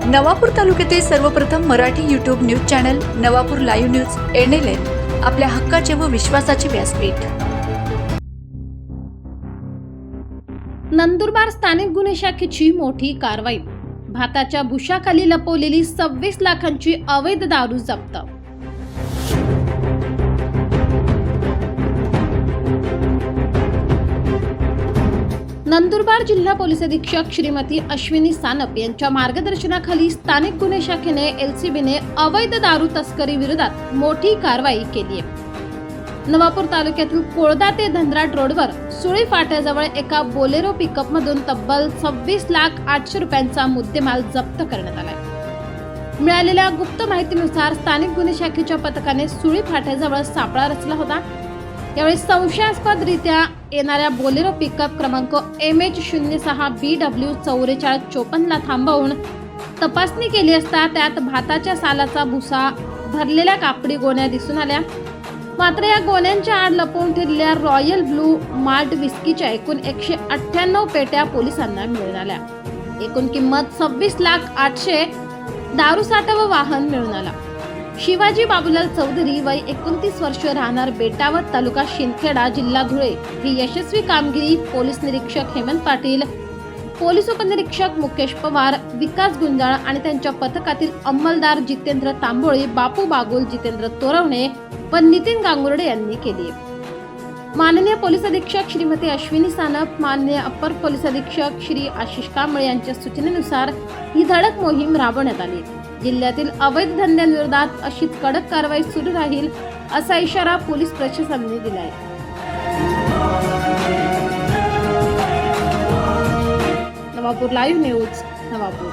नवापूर तालुक्यातील सर्वप्रथम Marathi YouTube news channel Navapur live news NLN आपल्या हक्काचे व विश्वासाचे व्यासपीठ। नंदुरबार स्थानिक गुन्हे शाखेची मोठी कारवाई। भाताच्या भुशाखाली लपवलेली 26 लाखांची अवैध दारू जप्त। नंदुरबार जिल्हा पोलीस अधीक्षक श्रीमती अश्विनी सानप यांच्या मार्गदर्शनाखाली स्थानिक गुन्हे शाखेने LCBने अवैध दारू तस्करी विरोधात मोठी कारवाई केली आहे। नवापूर तालुक्यातील कोळदा ते धनराट रोडवर सुळी फाट्याजवळ एका बोलेरो पिकअप मधून तब्बल 26,08,00,000 रुपयांचा मुद्देमाल जप्त करण्यात आला। मिळालेल्या गुप्त माहितीनुसार स्थानिक गुन्हे शाखेच्या पथकाने सुळी फाट्याजवळ सापळा रचला होता। यावेळी संशयास्पदरित्या येणाऱ्या बोलेरो पिकअप क्रमांक MH06BW 4454 ला थांबवून तपासणी केली असता त्यात भाताच्या सालाचा भुसा भरलेल्या कापडी गोण्या दिसून आल्या। मात्र या गोण्यांच्या आड लपवून ठेवलेल्या रॉयल ब्लू माल्ट विस्कीच्या एकूण 198 पेट्या पोलिसांना मिळून आल्या। एकूण किंमत 26,08,00,000 दारूसाठा व वाहन मिळून आला। शिवाजी बाबूलाल चौधरी वय 29 वर्ष राहणार बेटावत तालुका शिंदखेडा जिल्हा धुळे ही यशस्वी कामगिरी पोलीस निरीक्षक हेमंत पाटील, पोलीस उपनिरीक्षक मुकेश पवार, विकास गुंजाळ आणि त्यांच्या पथकातील अंमलदार जितेंद्र तांबोळी, बापू बागुल, जितेंद्र तोरवणे व नितीन गांगुर्डे यांनी केली। माननीय पोलीस अधीक्षक श्रीमती अश्विनी सानप, माननीय अप्पर पोलीस अधीक्षक श्री आशिष कांबळे यांच्या सूचनेनुसार ही धडक मोहीम राबवण्यात आली। जिल्ह्यातील अवैध धंद्यांविरोधात अशीच कडक कारवाई सुरू राहील असा इशारा पोलीस प्रशासनाने दिला आहे। Navapur live news Navapur.